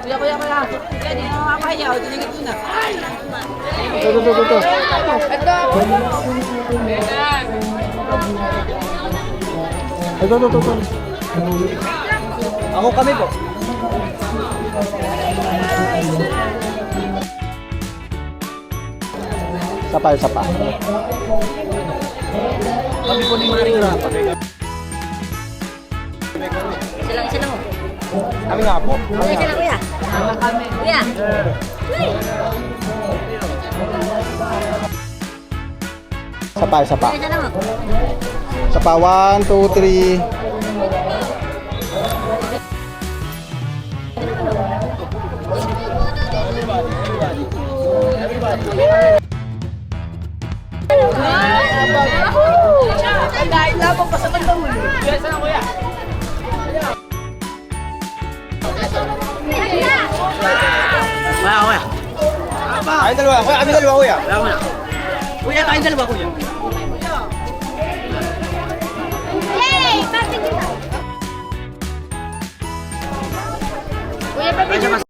Kuya, kuya, kuya. Yan, yung makapayaw. Tinigit ko na. Ito. Ito. Ako kami po. Sapa. Kami po ni Maring Rapa. Isa lang. Kami nga po. Isa lang, kuya. Kuya. Sapa. Isa lang. Sapa, 1, 2, 3. Lain labang pa sa bandang ulo. Yes, ano kuya? Ay, dalawa. Kuya, kami dalawa, kuya. Kuya, kayong dalawa kuya.